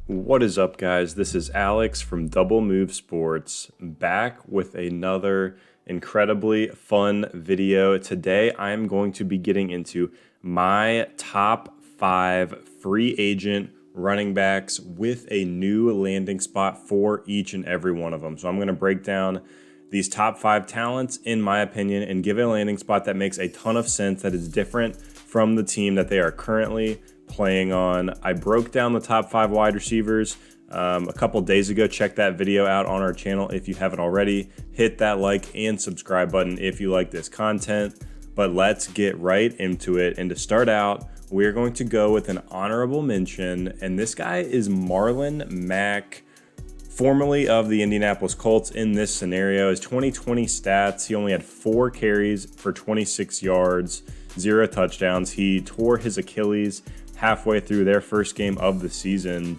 What is up, guys? This is Alex from Double Move Sports, back with another incredibly fun video. Today, I'm going to be getting into my top 5 free agent running backs with a new landing spot for each and every one of them. So I'm going to break down these top 5 talents, in my opinion, and give a landing spot that makes a ton of sense, that is different from the team that they are currently playing on. I broke down the top 5 wide receivers a couple days ago. Check that video out on our channel if you haven't already. Hit that like and subscribe button if you like this content. But let's get right into it. And to start out, we're going to go with an honorable mention, and this guy is Marlon Mack, formerly of the Indianapolis Colts. In this scenario, his 2020 stats: he only had 4 carries for 26 yards, 0 touchdowns. He tore his Achilles halfway through their first game of the season.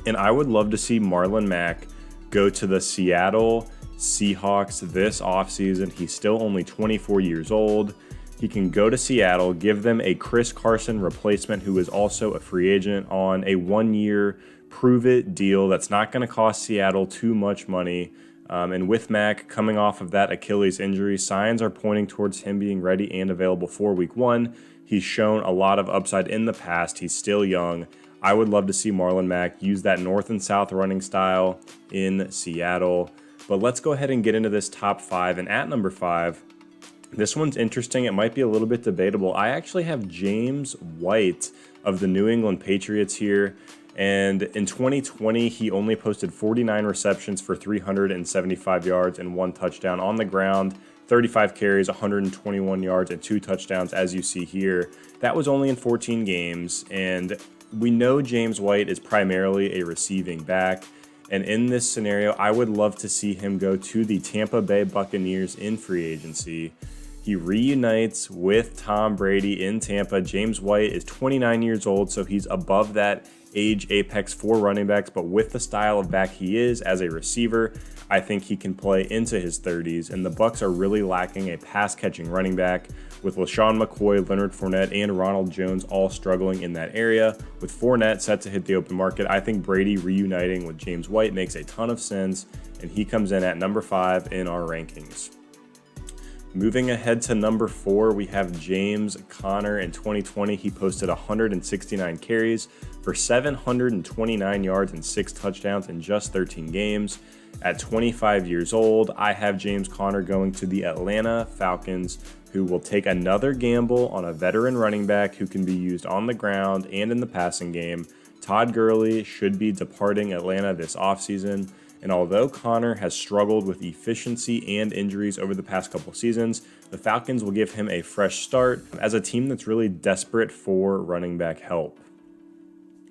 And I would love to see Marlon Mack go to the Seattle Seahawks this offseason. He's still only 24 years old. He can go to Seattle, give them a Chris Carson replacement, who is also a free agent, on a 1-year prove-it deal that's not going to cost Seattle too much money. And with Mack coming off of that Achilles injury, signs are pointing towards him being ready and available for Week 1. He's shown a lot of upside in the past. He's still young. I would love to see Marlon Mack use that north and south running style in Seattle. But let's go ahead and get into this top 5. And at number 5, this one's interesting. It might be a little bit debatable. I actually have James White of the New England Patriots here. And in 2020, he only posted 49 receptions for 375 yards and 1 touchdown on the ground, 35 carries, 121 yards, and 2 touchdowns, as you see here. That was only in 14 games, and we know James White is primarily a receiving back. And in this scenario, I would love to see him go to the Tampa Bay Buccaneers in free agency. He reunites with Tom Brady in Tampa. James White is 29 years old, so he's above that age apex for running backs, but with the style of back he is as a receiver, I think he can play into his 30s. And the Bucs are really lacking a pass-catching running back, with LaShawn McCoy, Leonard Fournette, and Ronald Jones all struggling in that area. With Fournette set to hit the open market, I think Brady reuniting with James White makes a ton of sense, and he comes in at number 5 in our rankings. Moving ahead to number 4, we have James Conner. In 2020, he posted 169 carries for 729 yards and 6 touchdowns in just 13 games. At 25 years old, I have James Conner going to the Atlanta Falcons, who will take another gamble on a veteran running back who can be used on the ground and in the passing game. Todd Gurley should be departing Atlanta this offseason. And although Conner has struggled with efficiency and injuries over the past couple seasons, the Falcons will give him a fresh start as a team that's really desperate for running back help.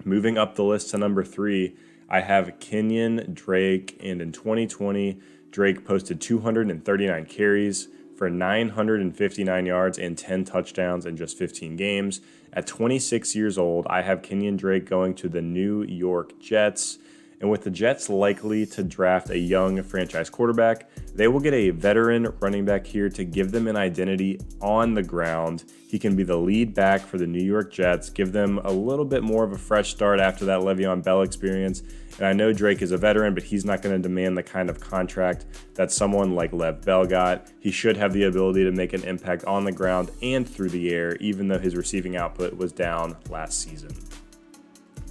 Moving up the list to number 3, I have Kenyan Drake. And in 2020, Drake posted 239 carries for 959 yards and 10 touchdowns in just 15 games. At 26 years old, I have Kenyan Drake going to the New York Jets. And with the Jets likely to draft a young franchise quarterback, they will get a veteran running back here to give them an identity on the ground. He can be the lead back for the New York Jets, give them a little bit more of a fresh start after that Le'Veon Bell experience. And I know Drake is a veteran, but he's not going to demand the kind of contract that someone like Lev Bell got. He should have the ability to make an impact on the ground and through the air, even though his receiving output was down last season.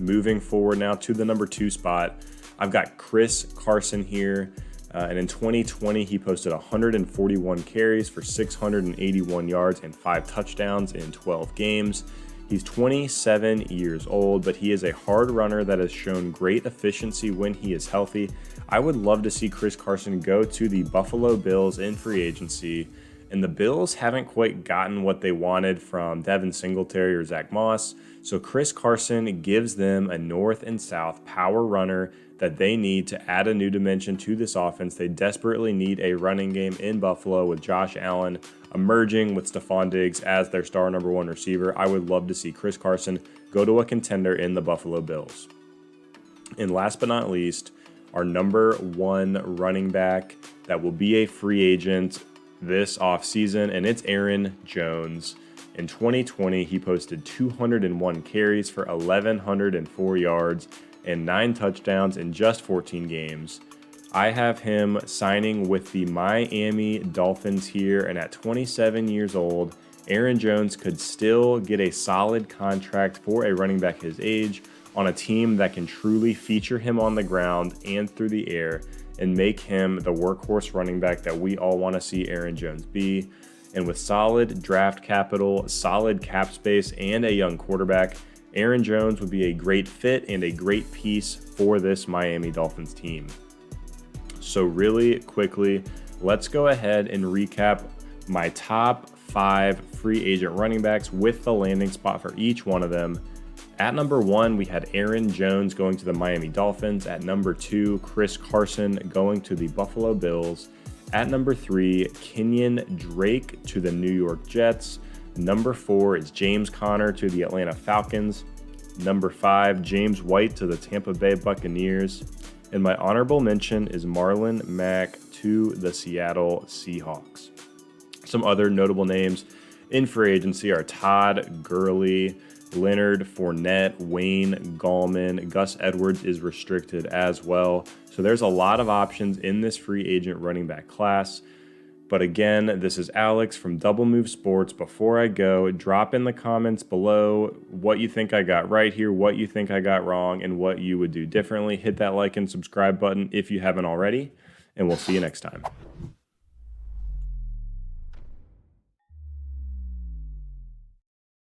Moving forward now to the number 2 spot, I've got Chris Carson here. And in 2020, he posted 141 carries for 681 yards and 5 touchdowns in 12 games. He's 27 years old, but he is a hard runner that has shown great efficiency when he is healthy. I would love to see Chris Carson go to the Buffalo Bills in free agency. And the Bills haven't quite gotten what they wanted from Devin Singletary or Zach Moss. So Chris Carson gives them a north and south power runner that they need to add a new dimension to this offense. They desperately need a running game in Buffalo, with Josh Allen emerging with Stephon Diggs as their star number 1 receiver. I would love to see Chris Carson go to a contender in the Buffalo Bills. And last but not least, our number 1 running back that will be a free agent this offseason, and it's Aaron Jones. In 2020, he posted 201 carries for 1,104 yards and 9 touchdowns in just 14 games. I have him signing with the Miami Dolphins here, and at 27 years old, Aaron Jones could still get a solid contract for a running back his age on a team that can truly feature him on the ground and through the air and make him the workhorse running back that we all want to see Aaron Jones be. And with solid draft capital, solid cap space, and a young quarterback, Aaron Jones would be a great fit and a great piece for this Miami Dolphins team. So really quickly, let's go ahead and recap my top 5 free agent running backs with the landing spot for each one of them. At number 1, we had Aaron Jones going to the Miami Dolphins. At number 2, Chris Carson going to the Buffalo Bills. At number 3, Kenyan Drake to the New York Jets. Number 4 is James Conner to the Atlanta Falcons. Number 5, James White to the Tampa Bay Buccaneers. And my honorable mention is Marlon Mack to the Seattle Seahawks. Some other notable names in free agency are Todd Gurley, Leonard Fournette, Wayne Gallman, Gus Edwards is restricted as well. So there's a lot of options in this free agent running back class. But again, this is Alex from Double Move Sports. Before I go, drop in the comments below what you think I got right here, what you think I got wrong, and what you would do differently. Hit that like and subscribe button if you haven't already, and we'll see you next time.